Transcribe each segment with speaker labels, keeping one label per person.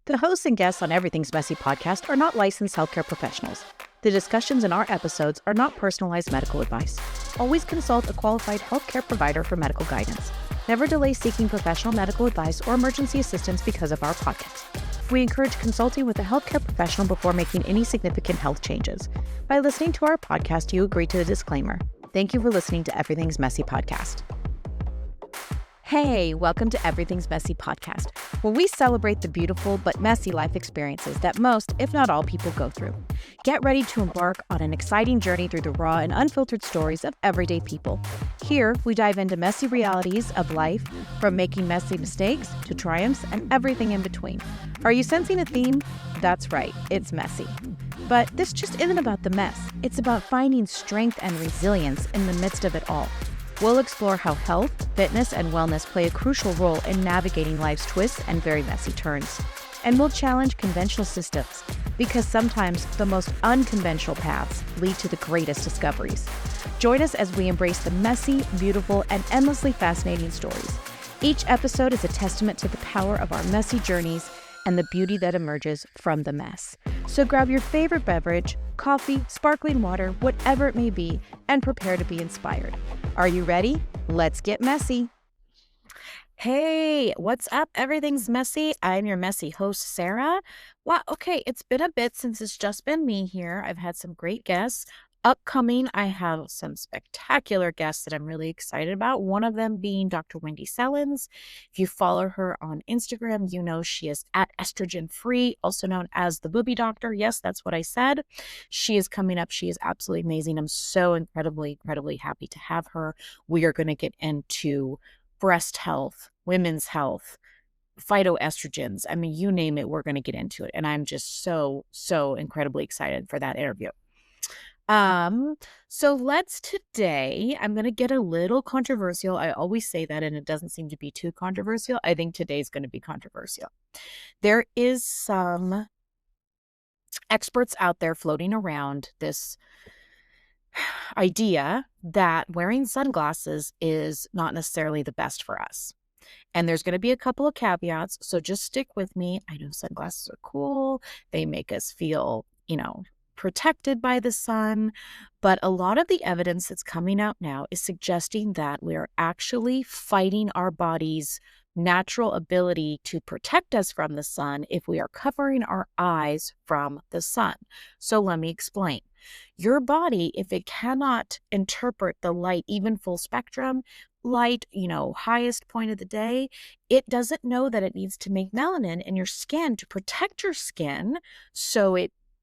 Speaker 1: The hosts and guests on Everything's Messy podcast are not licensed healthcare professionals. The discussions in our episodes are not personalized medical advice. Always consult a qualified healthcare provider for medical guidance. Never delay seeking professional medical advice or emergency assistance because of our podcast. We encourage consulting with a healthcare professional before making any significant health changes. By listening to our podcast, you agree to the disclaimer. Thank you for listening to Everything's Messy podcast. Hey, welcome to Everything's Messy podcast, where we celebrate the beautiful but messy life experiences that most, if not all, people go through. Get ready to embark on an exciting journey through the raw and unfiltered stories of everyday people. Here, we dive into messy realities of life, from making messy mistakes to triumphs and everything in between. Are you sensing a theme? That's right, it's messy. But this just isn't about the mess. It's about finding strength and resilience in the midst of it all. We'll explore how health, fitness, and wellness play a crucial role in navigating life's twists and very messy turns. And we'll challenge conventional systems, because sometimes the most unconventional paths lead to the greatest discoveries. Join us as we embrace the messy, beautiful, and endlessly fascinating stories. Each episode is a testament to the power of our messy journeys and the beauty that emerges from the mess. So grab your favorite beverage, coffee, sparkling water, whatever it may be, and prepare to be inspired. Are you ready? Let's get messy. Hey, what's up? Everything's messy. I'm your messy host, Sarah. Wow, okay, it's been a bit since it's just been me here. I've had some great guests. Upcoming, I have some spectacular guests that I'm really excited about. One of them being Dr. Wendy Sellens. If you follow her on Instagram, you know she is at Estrogen Free, also known as the Booby Doctor. Yes, that's what I said. She is coming up. She is absolutely amazing. I'm so incredibly happy to have her. We are going to get into breast health, women's health, phytoestrogens. I mean, you name it, we're going to get into it. And I'm just so incredibly excited for that interview. So today, I'm going to get a little controversial. I always say that, and it doesn't seem to be too controversial. I think today's going to be controversial. There is some experts out there floating around this idea that wearing sunglasses is not necessarily the best for us. And there's going to be a couple of caveats, so just stick with me. I know sunglasses are cool. They make us feel, protected by the sun, but a lot of the evidence that's coming out now is suggesting that we are actually fighting our body's natural ability to protect us from the sun if we are covering our eyes from the sun. So let me explain. Your body, if it cannot interpret the light, even full spectrum light, highest point of the day, it doesn't know that it needs to make melanin in your skin to protect your skin. So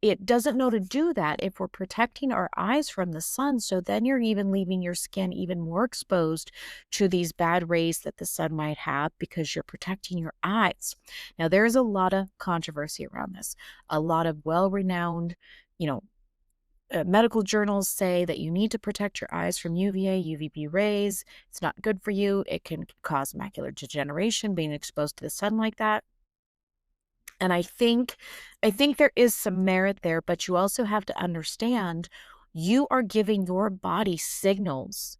Speaker 1: it doesn't know to do that if we're protecting our eyes from the sun. So then you're even leaving your skin even more exposed to these bad rays that the sun might have because you're protecting your eyes. Now, there's a lot of controversy around this. A lot of well-renowned, medical journals say that you need to protect your eyes from UVA, UVB rays. It's not good for you. It can cause macular degeneration being exposed to the sun like that. And I think there is some merit there, but you also have to understand you are giving your body signals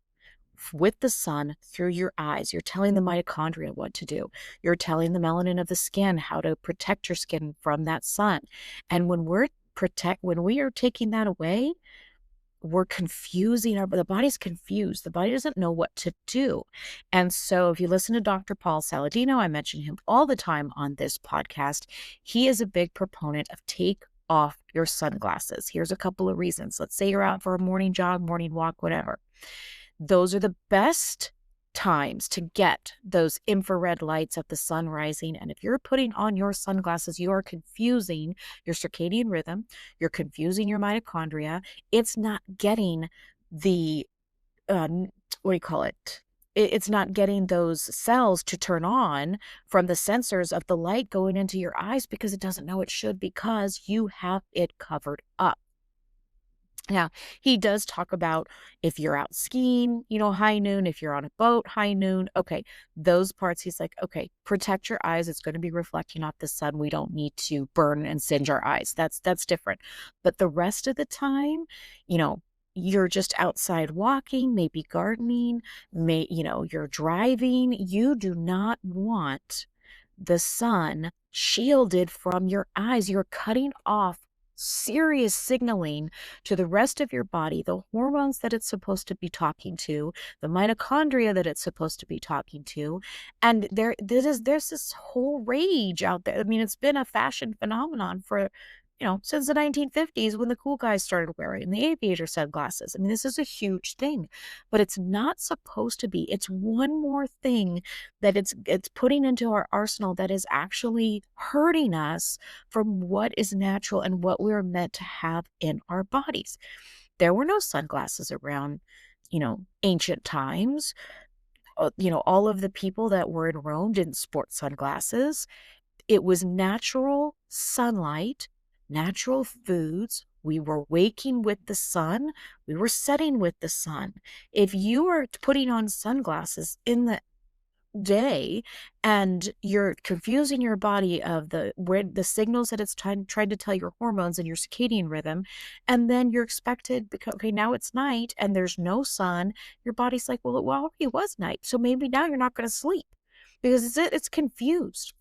Speaker 1: with the sun through your eyes. You're telling the mitochondria what to do. You're telling the melanin of the skin how to protect your skin from that sun. And when we are taking that away, we're confusing the body's confused. The body doesn't know what to do. And so if you listen to Dr. Paul Saladino, I mention him all the time on this podcast. He is a big proponent of take off your sunglasses. Here's a couple of reasons. Let's say you're out for a morning jog, morning walk, whatever. Those are the best times to get those infrared lights of the sun rising. And if you're putting on your sunglasses, you are confusing your circadian rhythm. You're confusing your mitochondria. It's not getting the, It's not getting those cells to turn on from the sensors of the light going into your eyes because it doesn't know it should, because you have it covered up. Now, he does talk about if you're out skiing, high noon, if you're on a boat, high noon. Okay, those parts, he's like, okay, protect your eyes. It's going to be reflecting off the sun. We don't need to burn and singe our eyes. That's different. But the rest of the time, you're just outside walking, maybe gardening, you're driving. You do not want the sun shielded from your eyes. You're cutting off serious signaling to the rest of your body, the hormones that it's supposed to be talking to, the mitochondria that it's supposed to be talking to. And there's this whole rage out there. I mean, it's been a fashion phenomenon for, since the 1950s when the cool guys started wearing the aviator sunglasses. I mean, this is a huge thing, but it's not supposed to be. It's one more thing that it's putting into our arsenal that is actually hurting us from what is natural and what we're meant to have in our bodies. There were no sunglasses around, ancient times. All of the people that were in Rome didn't sport sunglasses. It was natural sunlight, natural foods. We were waking with the sun. We were setting with the sun. If you are putting on sunglasses in the day and you're confusing your body of the signals that it's trying to tell your hormones and your circadian rhythm, and then you're expected, because okay, now it's night and there's no sun, your body's like, well, it already was night, so maybe now you're not going to sleep, because it's confused.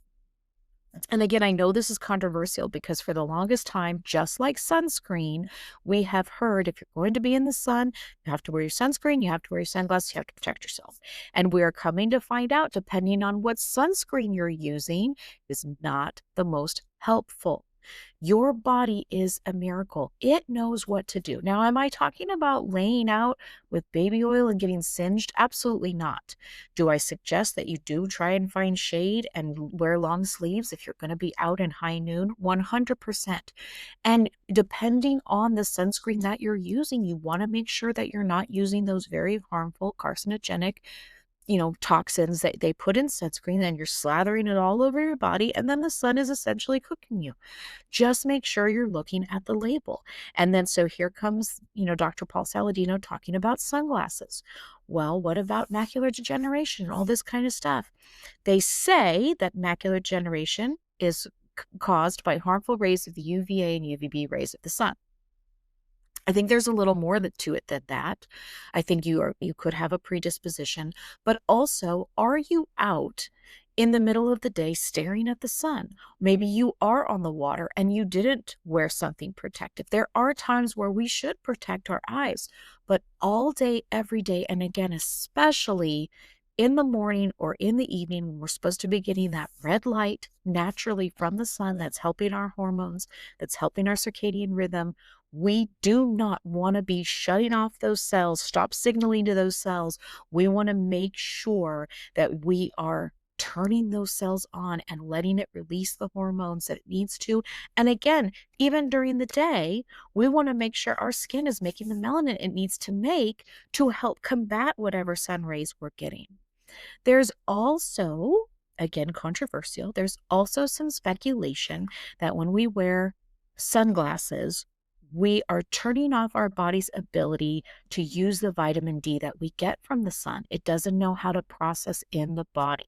Speaker 1: And again, I know this is controversial because for the longest time, just like sunscreen, we have heard if you're going to be in the sun, you have to wear your sunscreen, you have to wear your sunglasses, you have to protect yourself. And we're coming to find out, depending on what sunscreen you're using, is not the most helpful. Your body is a miracle. It knows what to do. Now, am I talking about laying out with baby oil and getting singed? Absolutely not. Do I suggest that you do try and find shade and wear long sleeves if you're going to be out in high noon? 100%. And depending on the sunscreen that you're using, you want to make sure that you're not using those very harmful carcinogenic toxins that they put in sunscreen, and you're slathering it all over your body, and then the sun is essentially cooking you. Just make sure you're looking at the label. And then, so here comes, Dr. Paul Saladino talking about sunglasses. Well, what about macular degeneration and all this kind of stuff? They say that macular degeneration is caused by harmful rays of the UVA and UVB rays of the sun. I think there's a little more to it than that. I think you could have a predisposition, but also, are you out in the middle of the day staring at the sun? Maybe you are on the water and you didn't wear something protective. There are times where we should protect our eyes, but all day, every day, and again, especially in the morning or in the evening when we're supposed to be getting that red light naturally from the sun that's helping our hormones, that's helping our circadian rhythm, we do not want to be shutting off those cells, stop signaling to those cells. We want to make sure that we are turning those cells on and letting it release the hormones that it needs to. And again, even during the day, we want to make sure our skin is making the melanin it needs to make to help combat whatever sun rays we're getting. There's also, again, controversial, there's also some speculation that when we wear sunglasses, we are turning off our body's ability to use the vitamin D that we get from the sun. It doesn't know how to process in the body.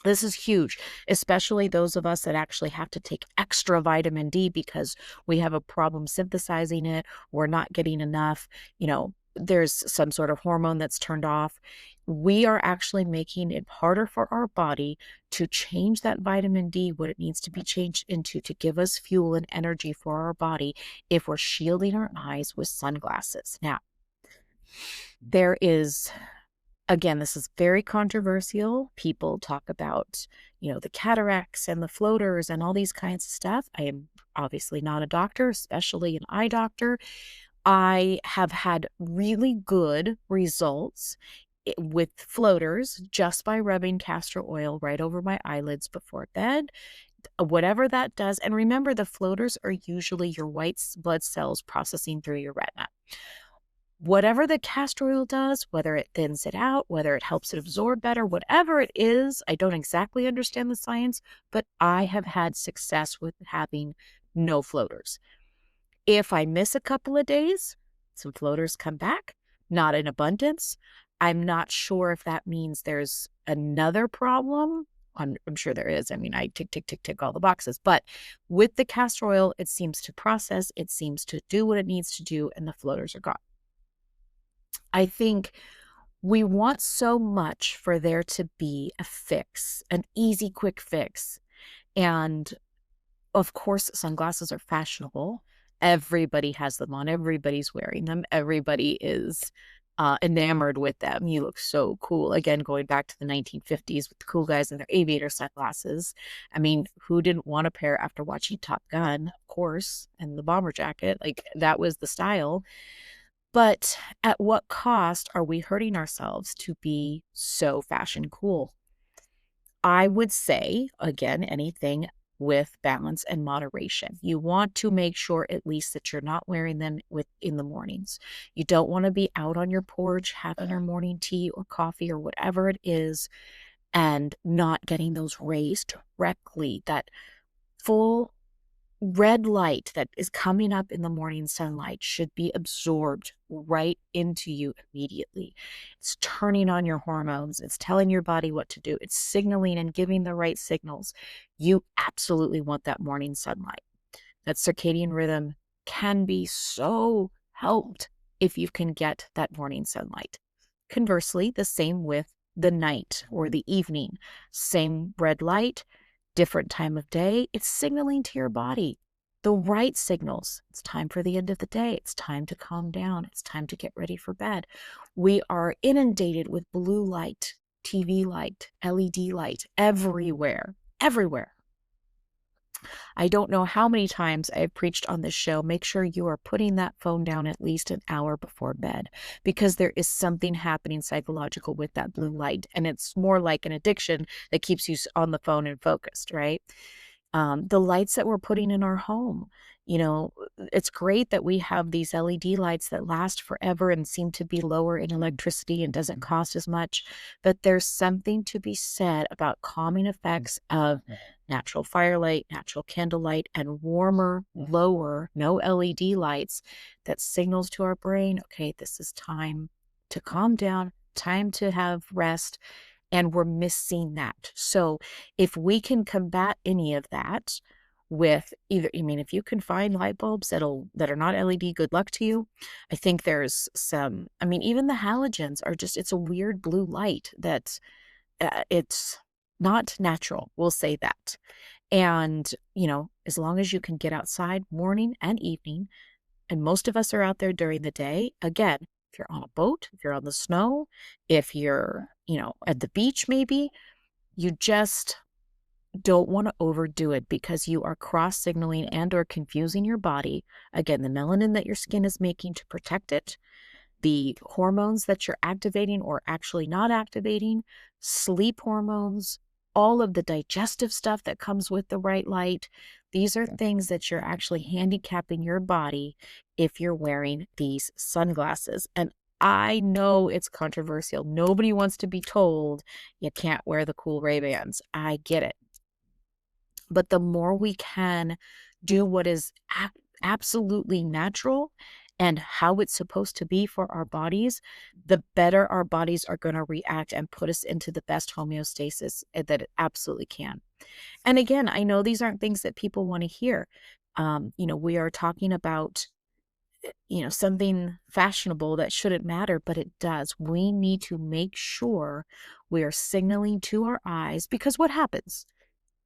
Speaker 1: This is huge, especially those of us that actually have to take extra vitamin D because we have a problem synthesizing it. We're not getting enough, there's some sort of hormone that's turned off. We are actually making it harder for our body to change that vitamin D, what it needs to be changed into to give us fuel and energy for our body if we're shielding our eyes with sunglasses. Now, there is, again, this is very controversial. People talk about, the cataracts and the floaters and all these kinds of stuff. I am obviously not a doctor, especially an eye doctor. I have had really good results with floaters just by rubbing castor oil right over my eyelids before bed, whatever that does. And remember, the floaters are usually your white blood cells processing through your retina. Whatever the castor oil does, whether it thins it out, whether it helps it absorb better, whatever it is, I don't exactly understand the science, but I have had success with having no floaters. If I miss a couple of days, some floaters come back, not in abundance. I'm not sure if that means there's another problem. I'm sure there is. I mean, I tick all the boxes. But with the castor oil, it seems to process, it seems to do what it needs to do, and the floaters are gone. I think We want so much for there to be a fix, an easy, quick fix. And of course, sunglasses are fashionable. Everybody has them on. Everybody's wearing them. Everybody is enamored with them. You look so cool. Again, going back to the 1950s with the cool guys in their aviator sunglasses. I mean, who didn't want a pair after watching Top Gun, of course, and the bomber jacket? Like, that was the style. But at what cost are we hurting ourselves to be so fashion cool? I would say, again, anything with balance and moderation. You want to make sure at least that you're not wearing them in the mornings. You don't want to be out on your porch having your morning tea or coffee or whatever it is and not getting those rays directly, that full red light that is coming up in the morning sunlight should be absorbed right into you immediately. It's turning on your hormones. It's telling your body what to do. It's signaling and giving the right signals. You absolutely want that morning sunlight. That circadian rhythm can be so helped if you can get that morning sunlight. Conversely, the same with the night or the evening. Same red light, different time of day. It's signaling to your body the right signals. It's time for the end of the day. It's time to calm down. It's time to get ready for bed. We are inundated with blue light, TV light, LED light everywhere, everywhere. I don't know how many times I've preached on this show. Make sure you are putting that phone down at least an hour before bed, because there is something happening psychological with that blue light. And it's more like an addiction that keeps you on the phone and focused, right? The lights that we're putting in our home. You know, it's great that we have these LED lights that last forever and seem to be lower in electricity and doesn't cost as much. But there's something to be said about calming effects of natural firelight, natural candlelight, and warmer, lower, no LED lights that signals to our brain, okay, this is time to calm down, time to have rest. And we're missing that. So if we can combat any of that with either, I mean, if you can find light bulbs that are not LED, good luck to you. I think there's some, I mean, even the halogens are just, it's a weird blue light that it's not natural. We'll say that. And, you know, as long as you can get outside morning and evening, and most of us are out there during the day, again, if you're on a boat, if you're on the snow, if you're, you know, at the beach maybe, you just don't want to overdo it, because you are cross-signaling and or confusing your body. Again, the melanin that your skin is making to protect it, the hormones that you're activating or actually not activating, sleep hormones, all of the digestive stuff that comes with the bright light. These are things that you're actually handicapping your body if you're wearing these sunglasses. And I know it's controversial. Nobody wants to be told you can't wear the cool Ray-Bans. I get it. But the more we can do what is absolutely natural and how it's supposed to be for our bodies, the better our bodies are going to react and put us into the best homeostasis that it absolutely can. And again, I know these aren't things that people want to hear. You know, we are talking about, you know, something fashionable that shouldn't matter, but it does. We need to make sure we are signaling to our eyes, because what happens?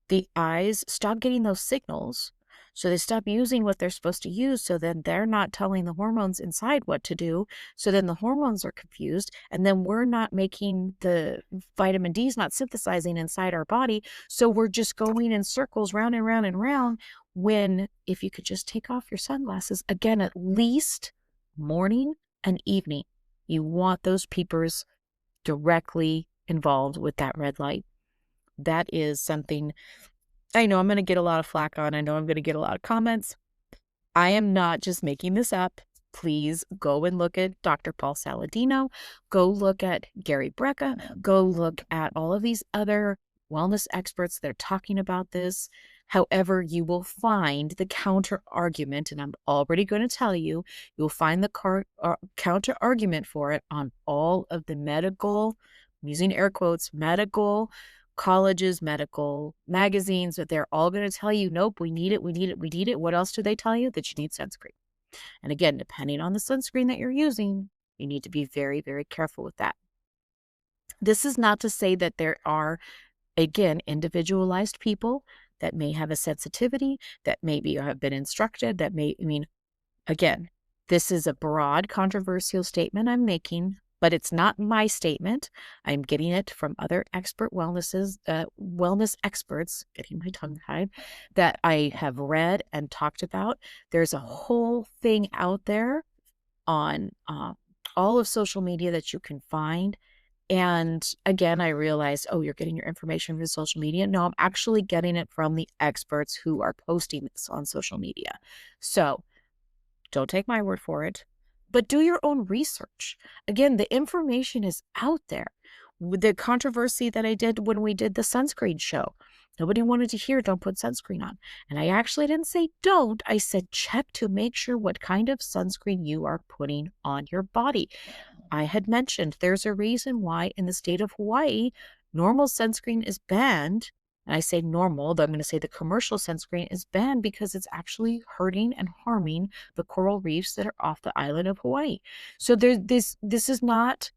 Speaker 1: The eyes stop getting those signals, so they stop using what they're supposed to use, so then they're not telling the hormones inside what to do, so then the hormones are confused, and then we're not making the vitamin D's not synthesizing inside our body, so we're just going in circles round and round and round, when if you could just take off your sunglasses, again, at least morning and evening, you want those peepers directly involved with that red light. That is something I know I'm going to get a lot of flack on. I know I'm going to get a lot of comments. I am not just making this up. Please go and look at Dr. Paul Saladino. Go look at Gary Brecka. Go look at all of these other wellness experts that are talking about this. However, you will find the counter argument, and I'm already going to tell you, you'll find the counter argument for it on all of the medical, I'm using air quotes, medical colleges, medical magazines, that they're all going to tell you, nope, we need it, we need it, we need it. What else do they tell you? That you need sunscreen. And again, depending on the sunscreen that you're using, you need to be very, very careful with that. This is not to say that there are, again, individualized people that may have a sensitivity, that maybe have been instructed, that may, I mean, again, this is a broad, controversial statement I'm making, but it's not my statement. I'm getting it from other wellness experts, getting my tongue tied, that I have read and talked about. There's a whole thing out there on all of social media that you can find. And again, I realized, oh, you're getting your information from social media. No, I'm actually getting it from the experts who are posting this on social media. So don't take my word for it, but do your own research. Again, the information is out there. With the controversy that I did when we did the sunscreen show, nobody wanted to hear don't put sunscreen on. And I actually didn't say don't. I said check to make sure what kind of sunscreen you are putting on your body. I had mentioned there's a reason why in the state of Hawaii, normal sunscreen is banned. And I say normal, though I'm going to say the commercial sunscreen is banned because it's actually hurting and harming the coral reefs that are off the island of Hawaii. So this is not,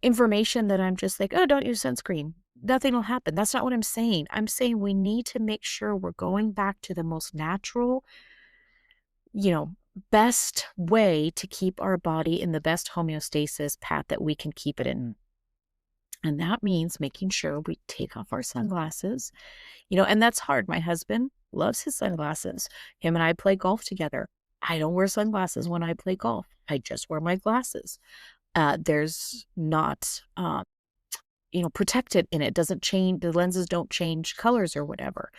Speaker 1: information that I'm just like, oh, don't use sunscreen. Nothing will happen. That's not what I'm saying. I'm saying we need to make sure we're going back to the most natural, best way to keep our body in the best homeostasis path that we can keep it in. And that means making sure we take off our sunglasses, and that's hard. My husband loves his sunglasses. Him and I play golf together. I don't wear sunglasses when I play golf. I just wear my glasses. There's not, protected in it. Doesn't change. The lenses don't change colors or whatever.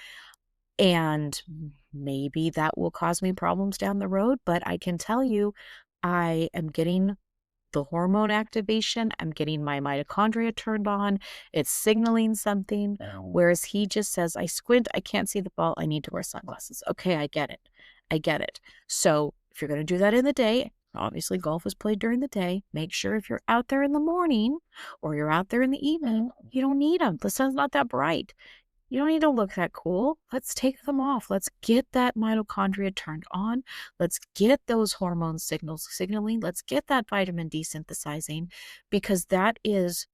Speaker 1: And maybe that will cause me problems down the road, but I can tell you, I am getting the hormone activation. I'm getting my mitochondria turned on. It's signaling something. Whereas he just says, I squint, I can't see the ball, I need to wear sunglasses. Okay, I get it. I get it. So if you're going to do that in the day, obviously golf is played during the day. Make sure if you're out there in the morning or you're out there in the evening, you don't need them. The sun's not that bright. You don't need to look that cool. Let's take them off. Let's get that mitochondria turned on. Let's get those hormone signaling. Let's get that vitamin D synthesizing, because that is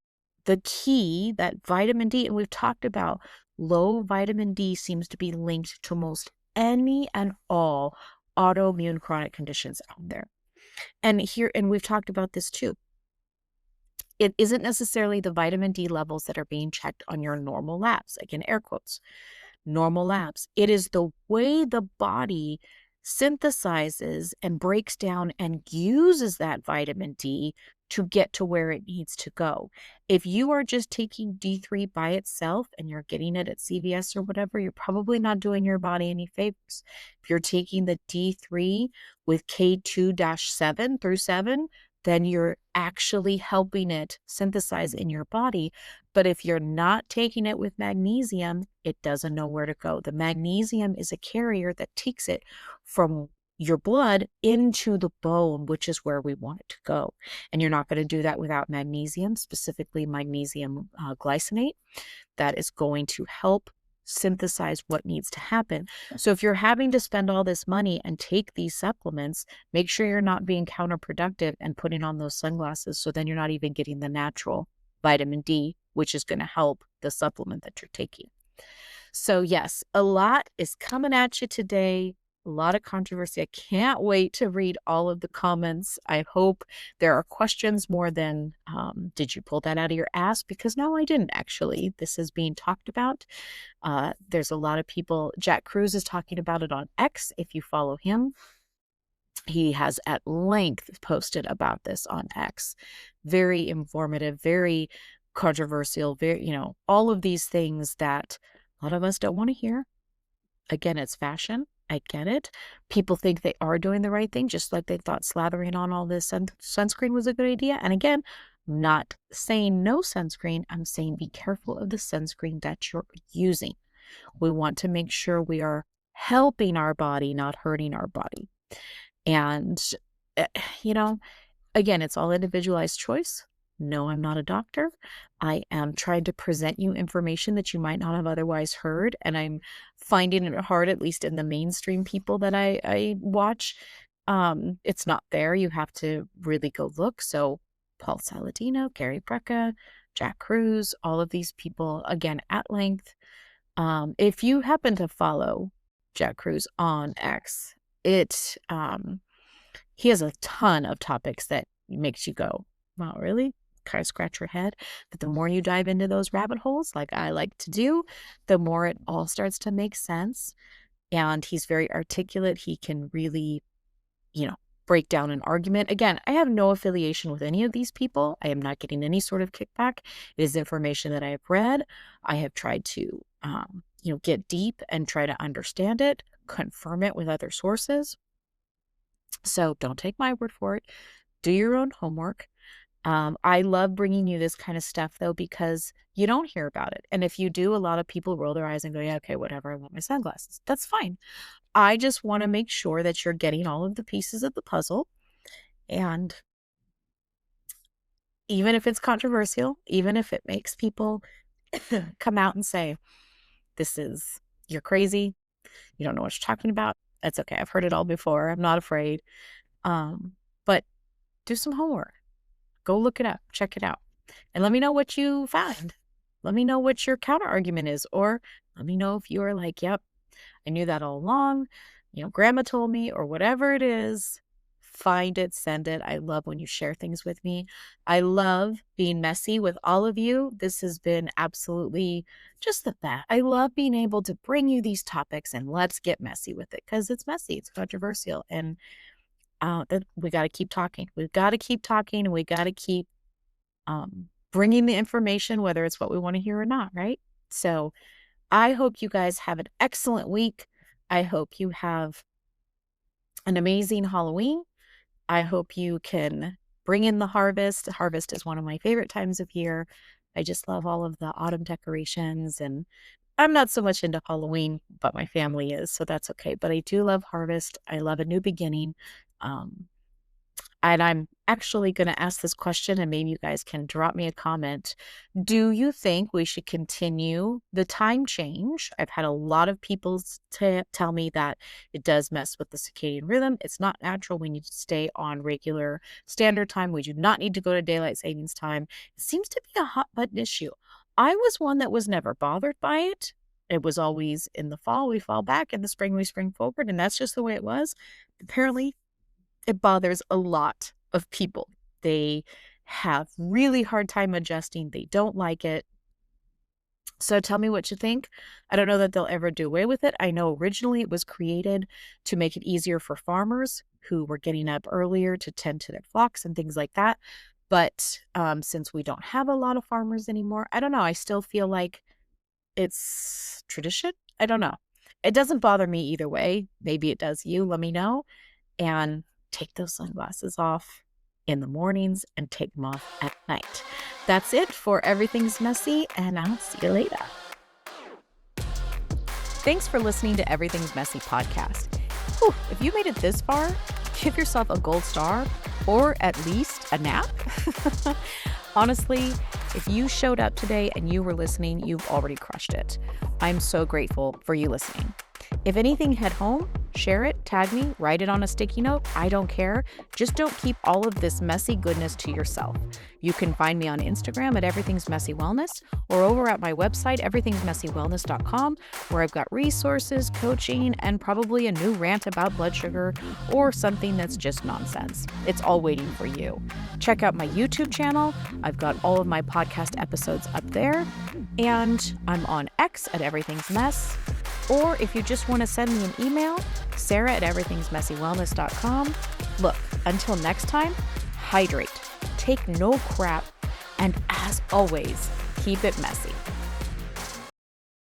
Speaker 1: the key, that vitamin D. And we've talked about low vitamin D seems to be linked to most any and all autoimmune chronic conditions out there. And we've talked about this too. It isn't necessarily the vitamin D levels that are being checked on your normal labs, again, air quotes, normal labs. It is the way the body synthesizes and breaks down and uses that vitamin D to get to where it needs to go. If you are just taking D3 by itself and you're getting it at CVS or whatever, you're probably not doing your body any favors. If you're taking the D3 with K2-7 through 7, then you're actually helping it synthesize in your body. But if you're not taking it with magnesium, it doesn't know where to go. The magnesium is a carrier that takes it from your blood into the bone, which is where we want it to go. And you're not going to do that without magnesium, specifically magnesium glycinate. That is going to help synthesize what needs to happen. So if you're having to spend all this money and take these supplements, make sure you're not being counterproductive and putting on those sunglasses, so then you're not even getting the natural vitamin D, which is going to help the supplement that you're taking. So yes, a lot is coming at you today. A lot of controversy. I can't wait to read all of the comments. I hope there are questions more than, did you pull that out of your ass? Because no, I didn't actually. This is being talked about. There's a lot of people. Jack Kruse is talking about it on X. If you follow him, he has at length posted about this on X. Very informative, very controversial, very, all of these things that a lot of us don't want to hear. Again, it's fashion. I get it. People think they are doing the right thing, just like they thought slathering on all this sunscreen was a good idea. And again, I'm not saying no sunscreen. I'm saying be careful of the sunscreen that you're using. We want to make sure we are helping our body, not hurting our body. And, again, it's all individualized choice. No, I'm not a doctor. I am trying to present you information that you might not have otherwise heard. And I'm finding it hard, at least in the mainstream people that I watch. It's not there. You have to really go look. So Paul Saladino, Gary Brecka, Jack Kruse, all of these people, again, at length. If you happen to follow Jack Kruse on X, he has a ton of topics that makes you go, wow, really? Kind of scratch your head. But the more you dive into those rabbit holes, like I like to do, the more it all starts to make sense. And he's very articulate. He can really, break down an argument. Again, I have no affiliation with any of these people. I am not getting any sort of kickback. It is information that I have read. I have tried to, get deep and try to understand it, confirm it with other sources. So don't take my word for it. Do your own homework. I love bringing you this kind of stuff, though, because you don't hear about it. And if you do, a lot of people roll their eyes and go, yeah, okay, whatever, I want my sunglasses. That's fine. I just want to make sure that you're getting all of the pieces of the puzzle. And even if it's controversial, even if it makes people come out and say, you're crazy, you don't know what you're talking about, that's okay. I've heard it all before. I'm not afraid. But do some homework. Go look it up. Check it out. And let me know what you find. Let me know what your counter argument is. Or let me know if you are like, yep, I knew that all along. Grandma told me, or whatever it is. Find it, send it. I love when you share things with me. I love being messy with all of you. This has been absolutely just the best. I love being able to bring you these topics and let's get messy with it because it's messy. It's controversial. And we got to keep talking. We've got to keep talking and we got to keep bringing the information, whether it's what we want to hear or not, right? So I hope you guys have an excellent week. I hope you have an amazing Halloween. I hope you can bring in the harvest. Harvest is one of my favorite times of year. I just love all of the autumn decorations, and I'm not so much into Halloween, but my family is, so that's okay. But I do love harvest. I love a new beginning. And I'm actually going to ask this question, and maybe you guys can drop me a comment. Do you think we should continue the time change? I've had a lot of people tell me that it does mess with the circadian rhythm. It's not natural. We need to stay on regular standard time. We do not need to go to daylight savings time. It seems to be a hot button issue. I was one that was never bothered by it. It was always in the fall, we fall back. In the spring, we spring forward. And that's just the way it was. Apparently, it bothers a lot of people. They have really hard time adjusting. They don't like it. So tell me what you think. I don't know that they'll ever do away with it. I know originally it was created to make it easier for farmers who were getting up earlier to tend to their flocks and things like that. But since we don't have a lot of farmers anymore, I don't know. I still feel like it's tradition. I don't know. It doesn't bother me either way. Maybe it does you. Let me know. And take those sunglasses off in the mornings and take them off at night. That's it for Everything's Messy, and I'll see you later. Thanks for listening to Everything's Messy podcast. Whew, if you made it this far, give yourself a gold star or at least a nap. Honestly, if you showed up today and you were listening, you've already crushed it. I'm so grateful for you listening. If anything hit home, share it, tag me, write it on a sticky note. I don't care. Just don't keep all of this messy goodness to yourself. You can find me on Instagram at Everything's Messy Wellness or over at my website, everythingsmessywellness.com, where I've got resources, coaching, and probably a new rant about blood sugar or something that's just nonsense. It's all waiting for you. Check out my YouTube channel. I've got all of my podcast episodes up there. And I'm on X at Everything's Mess. Or if you just want to send me an email, Sarah at everythingsmessywellness.com. Look, until next time, hydrate, take no crap, and as always, keep it messy.